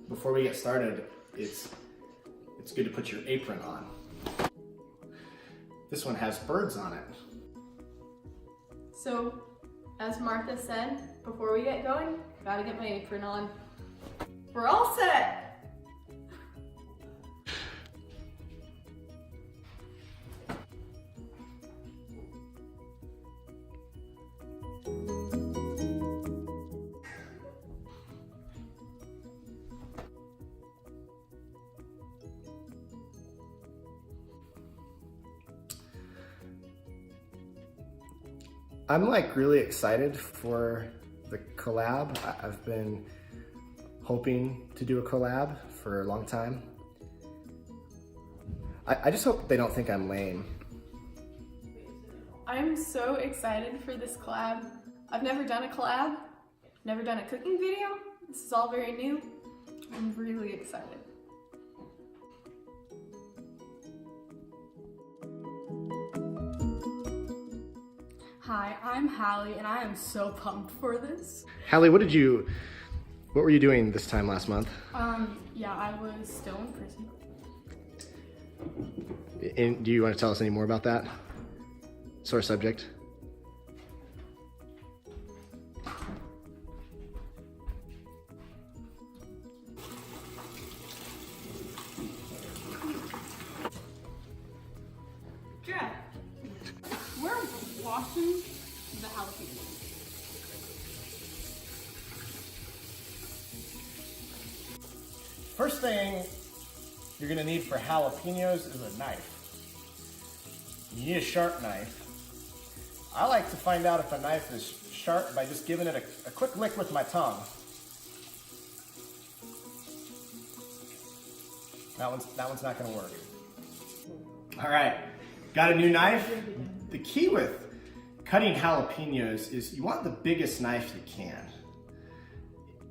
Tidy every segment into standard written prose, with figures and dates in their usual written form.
Before we get started, it's good to put your apron on. This one has birds on it. So, as Martha said, before we get going, gotta get my apron on. We're all set! I'm like really excited for the collab. I've been hoping to do a collab for a long time. I just hope they don't think I'm lame. I'm so excited for this collab. I've never done a collab, never done a cooking video. This is all very new. I'm really excited. Hi, I'm Hallie, and I am so pumped for this. Hallie, what were you doing this time last month? Yeah, I was still in prison. And do you want to tell us any more about that? Sore subject. Jeff, we're washing the jalapenos. First thing you're gonna need for jalapenos is a knife. You need a sharp knife. I like to find out if a knife is sharp by just giving it a quick lick with my tongue. That one's not gonna work. All right, got a new knife? The key with cutting jalapenos is you want the biggest knife you can.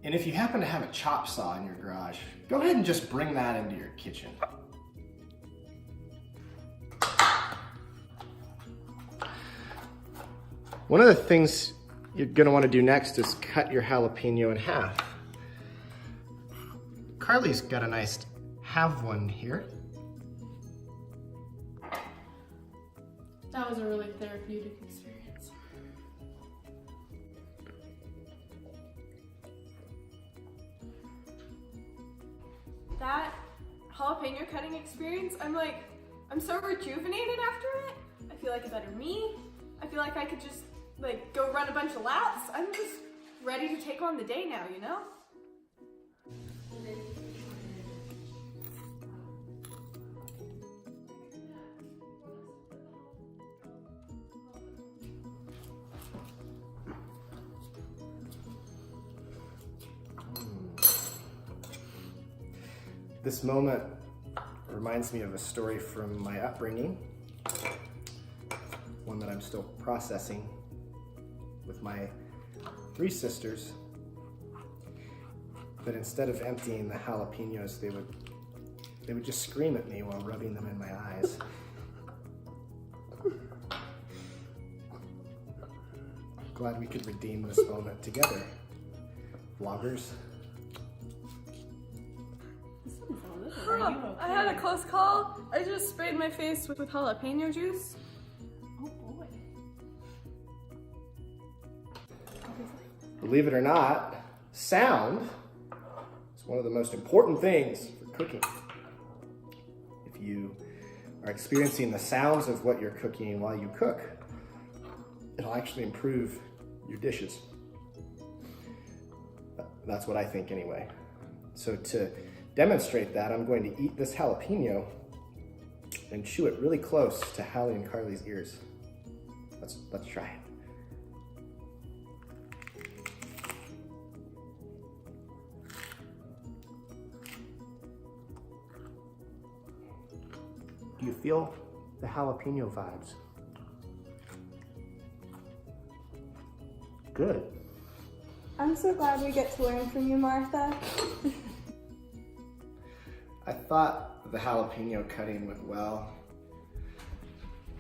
And if you happen to have a chop saw in your garage, go ahead and just bring that into your kitchen. One of the things you're gonna wanna do next is cut your jalapeno in half. Carly's got a nice half one here. That was a really therapeutic experience. That jalapeno cutting experience, I'm so rejuvenated after it. I feel like a better me. I feel like I could just go run a bunch of laps. I'm just ready to take on the day now, you know? This moment reminds me of a story from my upbringing, one that I'm still processing with my 3 sisters. But instead of emptying the jalapenos, they would just scream at me while rubbing them in my eyes. Glad we could redeem this moment together, vloggers. I had a close call. I just sprayed my face with jalapeno juice. Oh boy. Believe it or not, sound is one of the most important things for cooking. If you are experiencing the sounds of what you're cooking while you cook, it'll actually improve your dishes. That's what I think anyway. So to demonstrate that, I'm going to eat this jalapeno and chew it really close to Hallie and Carly's ears. Let's try it. Do you feel the jalapeno vibes? Good. I'm so glad we get to learn from you, Martha. I thought the jalapeno cutting went well.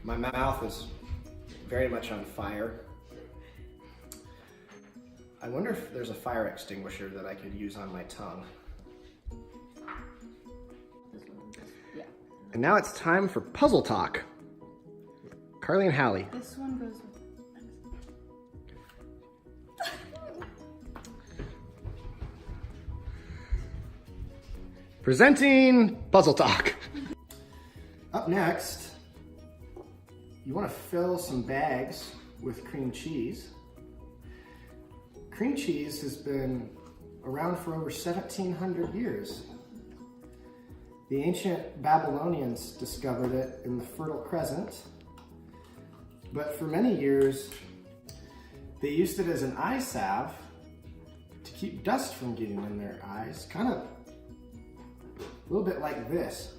My mouth is very much on fire. I wonder if there's a fire extinguisher that I could use on my tongue. Yeah. And now it's time for puzzle talk. Carly and Hallie. This one goes with. Presenting puzzle talk. Up next, you want to fill some bags with cream cheese. Cream cheese has been around for over 1,700 years. The ancient Babylonians discovered it in the Fertile Crescent, but for many years, they used it as an eye salve to keep dust from getting in their eyes, kind of a little bit like this.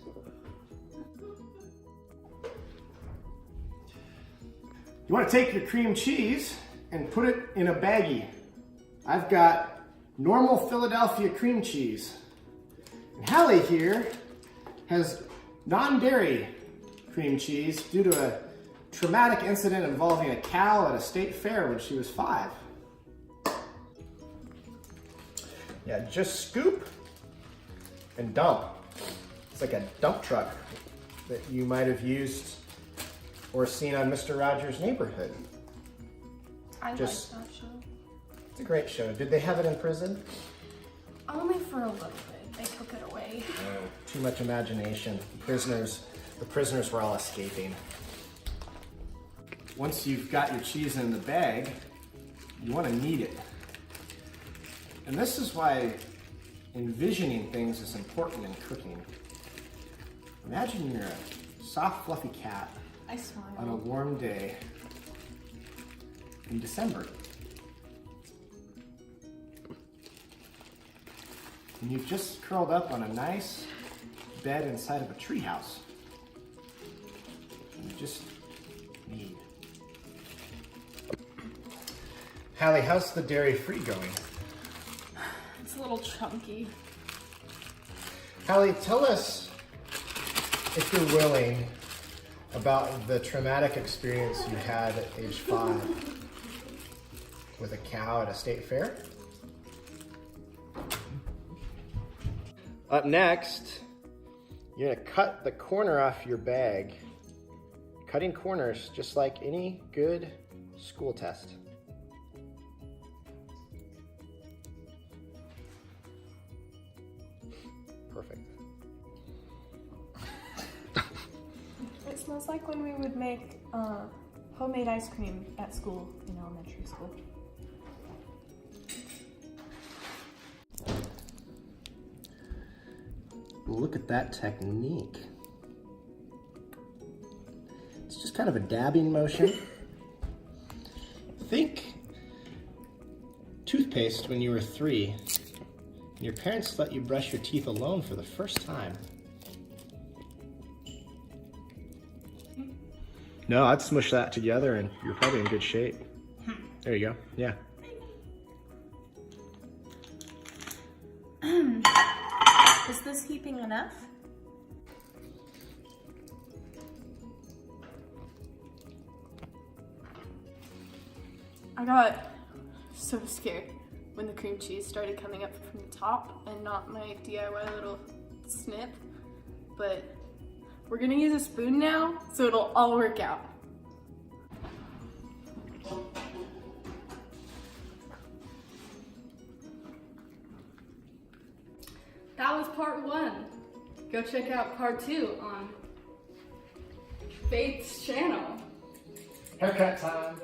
You want to take your cream cheese and put it in a baggie. I've got normal Philadelphia cream cheese. And Hallie here has non-dairy cream cheese due to a traumatic incident involving a cow at a state fair when she was 5. Yeah, just scoop and dump. It's like a dump truck that you might have used or seen on Mr. Rogers' Neighborhood. I like Just- that show. It's a great show. Did they have it in prison? Only for a little bit. They took it away. No, too much imagination. The prisoners were all escaping. Once you've got your cheese in the bag, you want to knead it. And this is why envisioning things is important in cooking. Imagine you're a soft, fluffy cat I smile. on a warm day in December. And you've just curled up on a nice bed inside of a treehouse. And you just need. Hallie, how's the dairy-free going? It's a little chunky. Hallie, tell us, if you're willing, about the traumatic experience you had at age 5 with a cow at a state fair. Up next, you're gonna cut the corner off your bag. Cutting corners, just like any good school test. Perfect. It smells like when we would make homemade ice cream at school, in elementary school. Look at that technique. It's just kind of a dabbing motion. Think toothpaste when you were 3, and your parents let you brush your teeth alone for the first time. No, I'd smush that together and you're probably in good shape. There you go, yeah. Is this heaping enough? I got so scared when the cream cheese started coming up from the top and not my DIY little snip, but we're gonna use a spoon now, so it'll all work out. That was part 1. Go check out part 2 on Faith's channel. Haircut time.